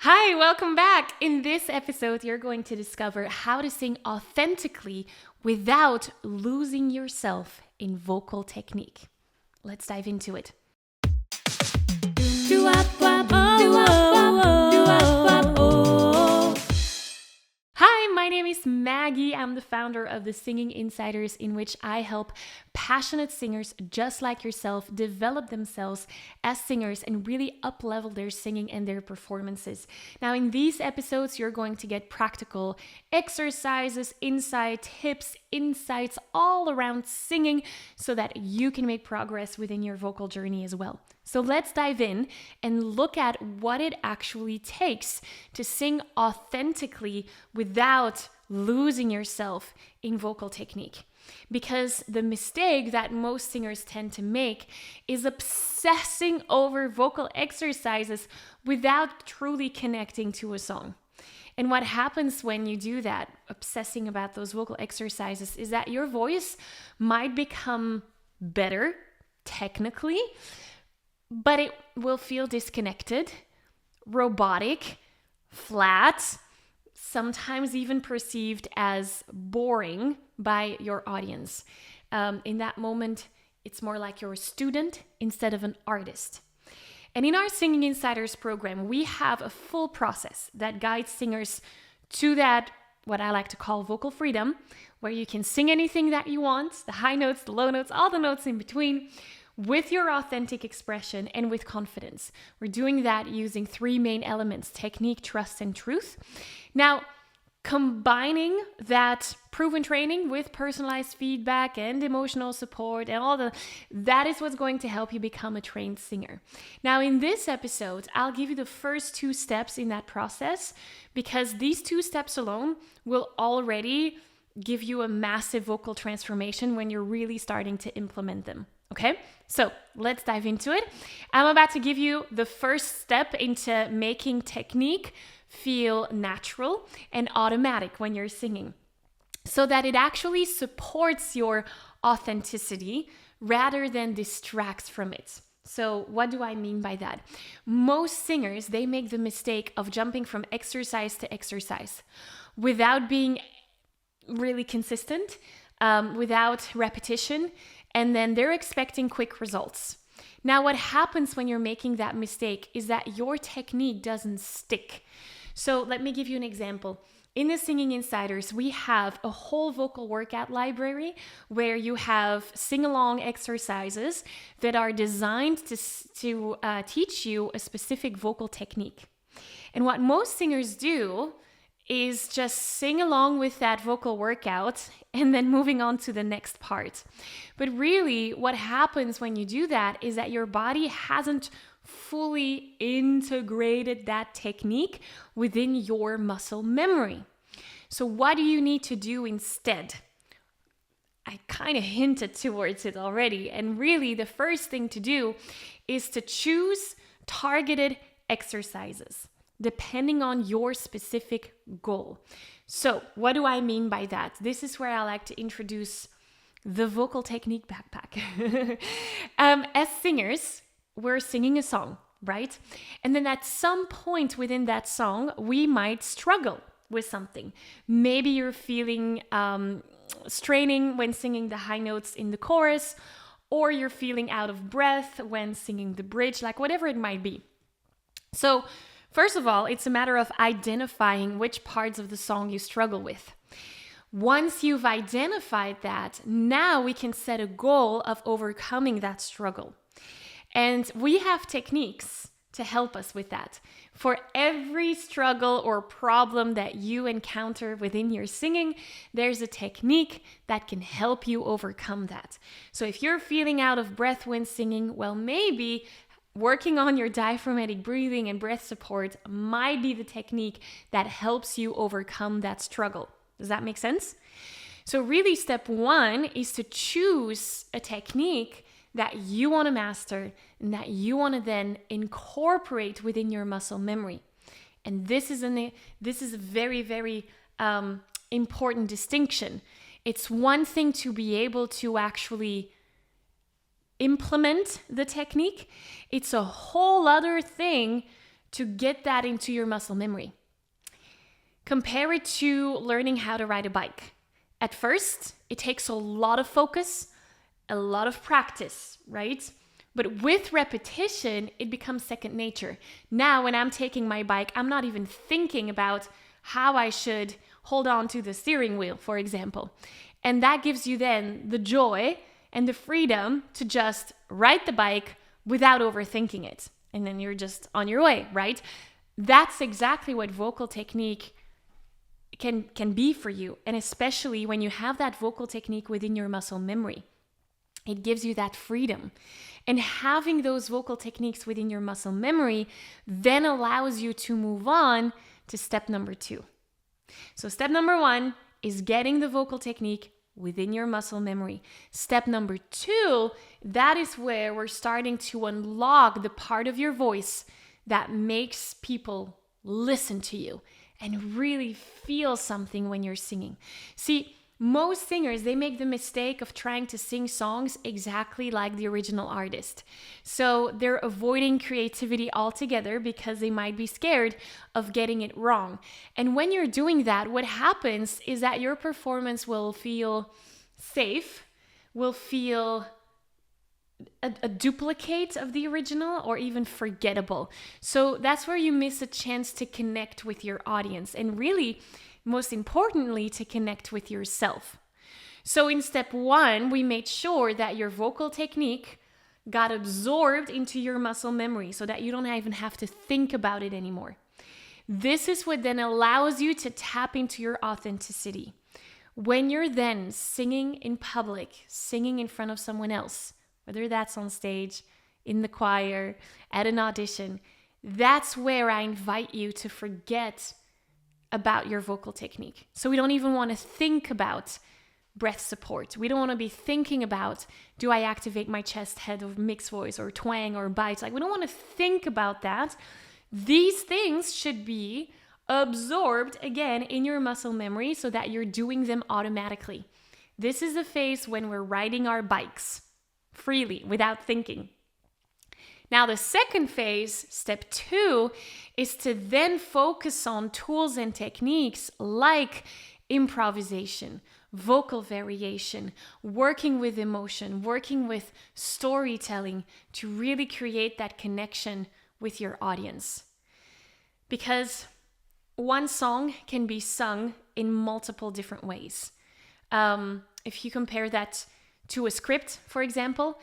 Hi, welcome back. In this episode, you're going to discover how to sing authentically without losing yourself in vocal technique. Let's dive into it. Hi, my name is Maggie. I'm the founder of the Singing Insiders, in which I help passionate singers just like yourself develop themselves as singers and really up-level their singing and their performances. Now, in these episodes, you're going to get practical exercises, insight, tips, insights all around singing so that you can make progress within your vocal journey as well. So let's dive in and look at what it actually takes to sing authentically without losing yourself in vocal technique. Because the mistake that most singers tend to make is obsessing over vocal exercises without truly connecting to a song. And what happens when you do that, obsessing about those vocal exercises, is that your voice might become better technically, but it will feel disconnected, robotic, flat, sometimes even perceived as boring by your audience. In that moment, it's more like you're a student instead of an artist. And in our Singing Insiders program, we have a full process that guides singers to that, what I like to call vocal freedom, where you can sing anything that you want, the high notes, the low notes, all the notes in between, with your authentic expression and with confidence. We're doing that using three main elements: technique, trust, and truth. Now, combining that proven training with personalized feedback and emotional support and that is what's going to help you become a trained singer. Now, in this episode, I'll give you the first two steps in that process, because these two steps alone will already give you a massive vocal transformation when you're really starting to implement them. Okay, so let's dive into it. I'm about to give you the first step into making technique feel natural and automatic when you're singing, so that it actually supports your authenticity rather than distracts from it. So what do I mean by that? Most singers, they make the mistake of jumping from exercise to exercise without being really consistent, without repetition, and then they're expecting quick results. Now, what happens when you're making that mistake is that your technique doesn't stick. So let me give you an example. In the Singing Insiders, we have a whole vocal workout library where you have sing-along exercises that are designed to teach you a specific vocal technique. And what most singers do is just sing along with that vocal workout and then moving on to the next part. But really, what happens when you do that is that your body hasn't fully integrated that technique within your muscle memory. So what do you need to do instead? I kind of hinted towards it already. And really, the first thing to do is to choose targeted exercises depending on your specific goal. So what do I mean by that? This is where I like to introduce the vocal technique backpack. As singers, we're singing a song, right? And then at some point within that song, we might struggle with something. Maybe you're feeling straining when singing the high notes in the chorus, or you're feeling out of breath when singing the bridge, like whatever it might be. So first of all, it's a matter of identifying which parts of the song you struggle with. Once you've identified that, now we can set a goal of overcoming that struggle. And we have techniques to help us with that. For every struggle or problem that you encounter within your singing, there's a technique that can help you overcome that. So if you're feeling out of breath when singing, well, maybe working on your diaphragmatic breathing and breath support might be the technique that helps you overcome that struggle. Does that make sense? So really, step one is to choose a technique that you want to master and that you want to then incorporate within your muscle memory. And this is a very, very important distinction. It's one thing to be able to actually implement the technique. It's a whole other thing to get that into your muscle memory. Compare it to learning how to ride a bike. At first, it takes a lot of focus, a lot of practice, right? But with repetition, it becomes second nature. Now, when I'm taking my bike, I'm not even thinking about how I should hold on to the steering wheel, for example. And that gives you then the joy and the freedom to just ride the bike without overthinking it. And then you're just on your way, right? That's exactly what vocal technique can be for you. And especially when you have that vocal technique within your muscle memory. It gives you that freedom. And having those vocal techniques within your muscle memory then allows you to move on to step number 2. So step number 1 is getting the vocal technique within your muscle memory. Step number 2, that is where we're starting to unlock the part of your voice that makes people listen to you and really feel something when you're singing. See, most singers, they make the mistake of trying to sing songs exactly like the original artist. So they're avoiding creativity altogether because they might be scared of getting it wrong. And when you're doing that, what happens is that your performance will feel safe, will feel a duplicate of the original or even forgettable. So that's where you miss a chance to connect with your audience and really, most importantly, to connect with yourself. So in step 1, we made sure that your vocal technique got absorbed into your muscle memory so that you don't even have to think about it anymore. This is what then allows you to tap into your authenticity. When you're then singing in public, singing in front of someone else, whether that's on stage, in the choir, at an audition, that's where I invite you to forget about your vocal technique. So we don't even want to think about breath support. We don't want to be thinking about, do I activate my chest, head, or mixed voice, or twang, or bites? Like, we don't want to think about that. These things should be absorbed again in your muscle memory so that you're doing them automatically. This is the phase when we're riding our bikes freely without thinking. Now, the second phase, step 2, is to then focus on tools and techniques like improvisation, vocal variation, working with emotion, working with storytelling to really create that connection with your audience. Because one song can be sung in multiple different ways. If you compare that to a script, for example,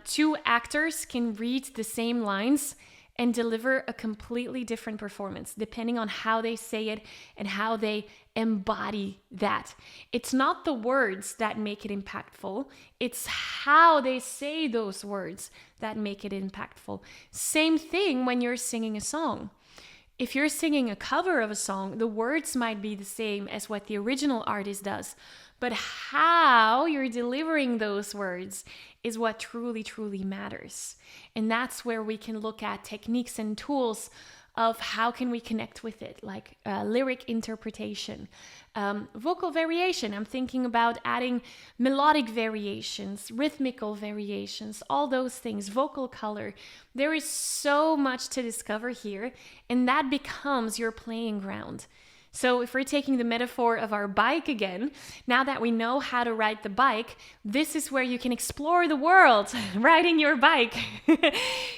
2 actors can read the same lines and deliver a completely different performance depending on how they say it and how they embody that. It's not the words that make it impactful, it's how they say those words that make it impactful. Same thing when you're singing a song. If you're singing a cover of a song, the words might be the same as what the original artist does, but how you're delivering those words is what truly, truly matters. And that's where we can look at techniques and tools of how can we connect with it, like lyric interpretation, vocal variation. I'm thinking about adding melodic variations, rhythmical variations, all those things, vocal color. There is so much to discover here, and that becomes your playing ground. So if we're taking the metaphor of our bike again, now that we know how to ride the bike, this is where you can explore the world, riding your bike.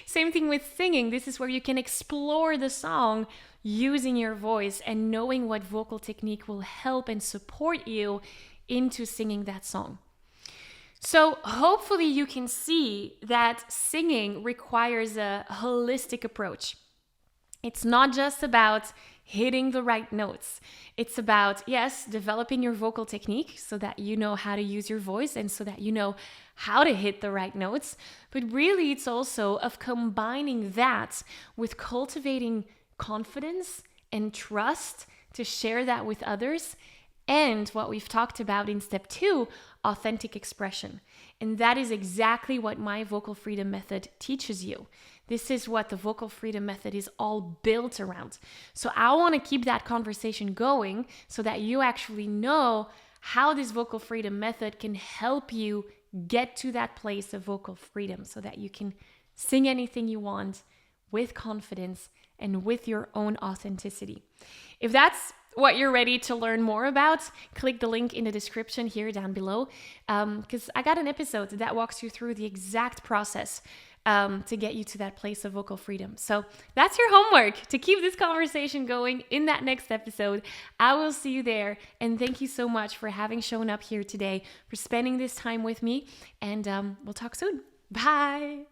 Same thing with singing. This is where you can explore the song using your voice and knowing what vocal technique will help and support you into singing that song. So hopefully you can see that singing requires a holistic approach. It's not just about hitting the right notes. It's about, yes, developing your vocal technique so that you know how to use your voice and so that you know how to hit the right notes. But really, it's also of combining that with cultivating confidence and trust to share that with others. And what we've talked about in step 2, authentic expression. And that is exactly what my vocal freedom method teaches you. This is what the vocal freedom method is all built around. So I want to keep that conversation going so that you actually know how this vocal freedom method can help you get to that place of vocal freedom so that you can sing anything you want with confidence and with your own authenticity. If that's what you're ready to learn more about, click the link in the description here down below, because I got an episode that walks you through the exact process to get you to that place of vocal freedom. So that's your homework to keep this conversation going in that next episode. I will see you there. And thank you so much for having shown up here today, for spending this time with me. And we'll talk soon. Bye.